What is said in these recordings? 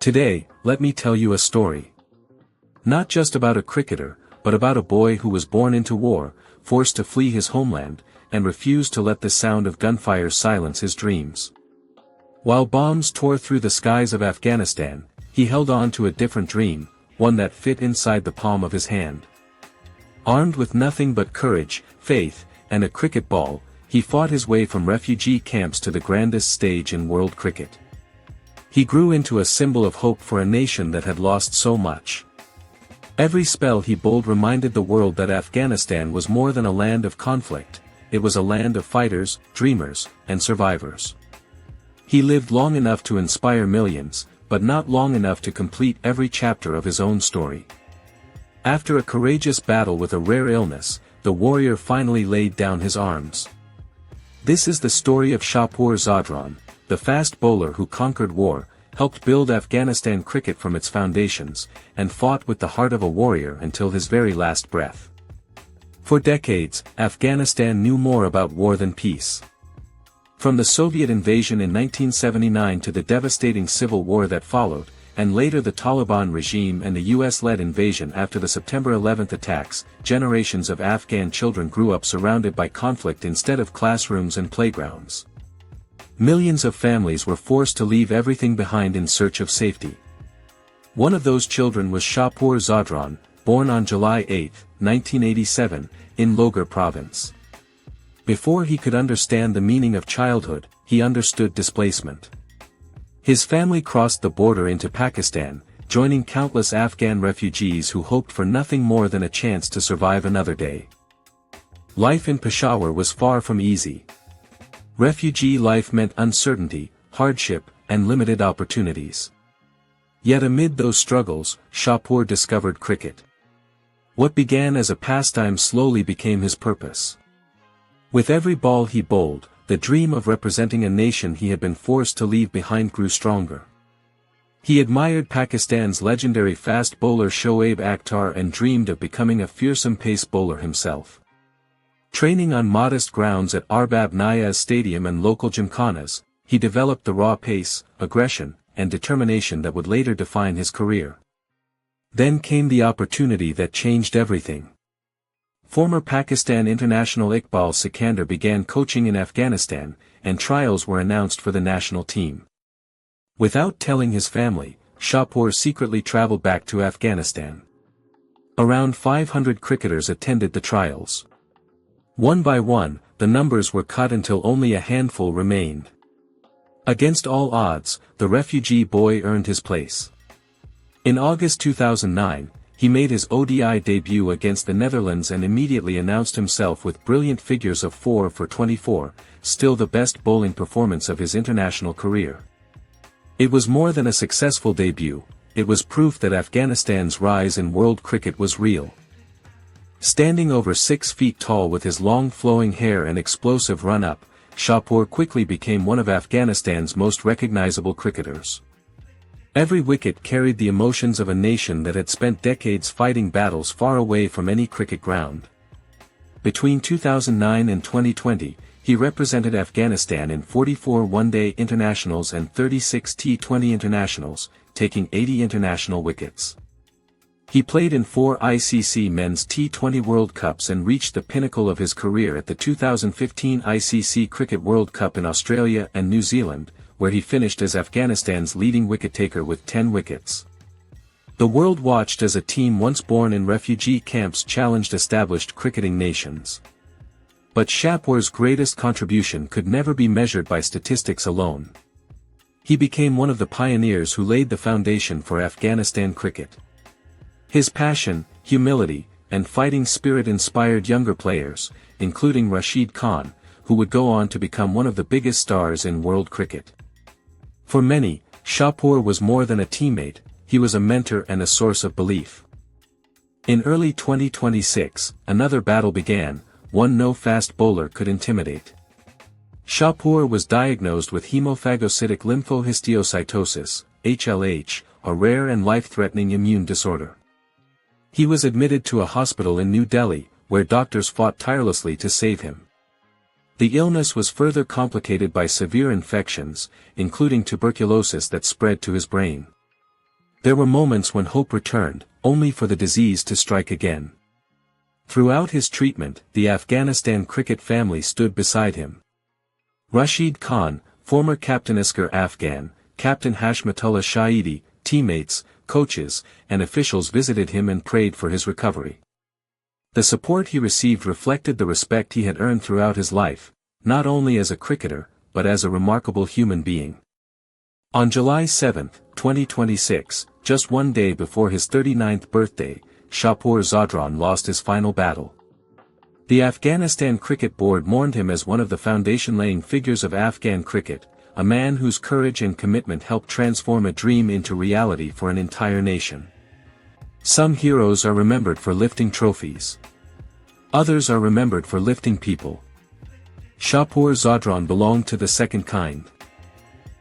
Today, let me tell you a story. Not just about a cricketer, but about a boy who was born into war, forced to flee his homeland, and refused to let the sound of gunfire silence his dreams. While bombs tore through the skies of Afghanistan, he held on to a different dream, one that fit inside the palm of his hand. Armed with nothing but courage, faith, and a cricket ball, he fought his way from refugee camps to the grandest stage in world cricket. He grew into a symbol of hope for a nation that had lost so much. Every spell he bowled reminded the world that Afghanistan was more than a land of conflict, it was a land of fighters, dreamers, and survivors. He lived long enough to inspire millions, but not long enough to complete every chapter of his own story. After a courageous battle with a rare illness, the warrior finally laid down his arms. This is the story of Shapoor Zadran, the fast bowler who conquered war, helped build Afghanistan cricket from its foundations, and fought with the heart of a warrior until his very last breath. For decades, Afghanistan knew more about war than peace. From the Soviet invasion in 1979 to the devastating civil war that followed, and later the Taliban regime and the US-led invasion after the September 11 attacks, generations of Afghan children grew up surrounded by conflict instead of classrooms and playgrounds. Millions of families were forced to leave everything behind in search of safety. One of those children was Shapoor Zadran, born on July 8, 1987, in Logar province. Before he could understand the meaning of childhood, he understood displacement. His family crossed the border into Pakistan, joining countless Afghan refugees who hoped for nothing more than a chance to survive another day. Life in Peshawar was far from easy. Refugee life meant uncertainty, hardship, and limited opportunities. Yet amid those struggles, Shapoor discovered cricket. What began as a pastime slowly became his purpose. With every ball he bowled, the dream of representing a nation he had been forced to leave behind grew stronger. He admired Pakistan's legendary fast bowler Shoaib Akhtar and dreamed of becoming a fearsome pace bowler himself. Training on modest grounds at Arbab Niaz Stadium and local gymkhanas, he developed the raw pace, aggression, and determination that would later define his career. Then came the opportunity that changed everything. Former Pakistan international Iqbal Sikandar began coaching in Afghanistan, and trials were announced for the national team. Without telling his family, Shapoor secretly traveled back to Afghanistan. Around 500 cricketers attended the trials. One by one, the numbers were cut until only a handful remained. Against all odds, the refugee boy earned his place. In August 2009, he made his ODI debut against the Netherlands and immediately announced himself with brilliant figures of 4 for 24, still the best bowling performance of his international career. It was more than a successful debut, it was proof that Afghanistan's rise in world cricket was real. Standing over 6 feet tall with his long flowing hair and explosive run-up, Shapoor quickly became one of Afghanistan's most recognizable cricketers. Every wicket carried the emotions of a nation that had spent decades fighting battles far away from any cricket ground. Between 2009 and 2020, he represented Afghanistan in 44 one-day internationals and 36 T20 internationals, taking 80 international wickets. He played in 4 ICC Men's T20 World Cups and reached the pinnacle of his career at the 2015 ICC Cricket World Cup in Australia and New Zealand, where he finished as Afghanistan's leading wicket-taker with 10 wickets. The world watched as a team once born in refugee camps challenged established cricketing nations. But Shapoor's greatest contribution could never be measured by statistics alone. He became one of the pioneers who laid the foundation for Afghanistan cricket. His passion, humility, and fighting spirit inspired younger players, including Rashid Khan, who would go on to become one of the biggest stars in world cricket. For many, Shapoor was more than a teammate, he was a mentor and a source of belief. In early 2026, another battle began, one no fast bowler could intimidate. Shapoor was diagnosed with hemophagocytic lymphohistiocytosis, HLH, a rare and life-threatening immune disorder. He was admitted to a hospital in New Delhi, where doctors fought tirelessly to save him. The illness was further complicated by severe infections, including tuberculosis that spread to his brain. There were moments when hope returned, only for the disease to strike again. Throughout his treatment, the Afghanistan cricket family stood beside him. Rashid Khan, former Captain Askar Afghan, Captain Hashmatullah Shahidi, teammates, coaches, and officials visited him and prayed for his recovery. The support he received reflected the respect he had earned throughout his life, not only as a cricketer, but as a remarkable human being. On July 7, 2026, just one day before his 39th birthday, Shapoor Zadran lost his final battle. The Afghanistan Cricket Board mourned him as one of the foundation-laying figures of Afghan cricket, a man whose courage and commitment helped transform a dream into reality for an entire nation. Some heroes are remembered for lifting trophies. Others are remembered for lifting people. Shapoor Zadran belonged to the second kind.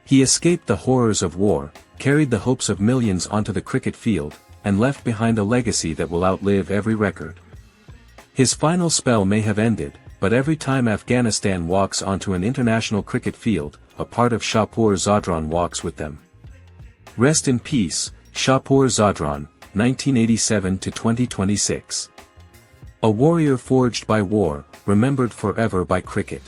He escaped the horrors of war, carried the hopes of millions onto the cricket field, and left behind a legacy that will outlive every record. His final spell may have ended, but every time Afghanistan walks onto an international cricket field, a part of Shapoor Zadran walks with them. Rest in peace, Shapoor Zadran, 1987 to 2026. A warrior forged by war, remembered forever by cricket.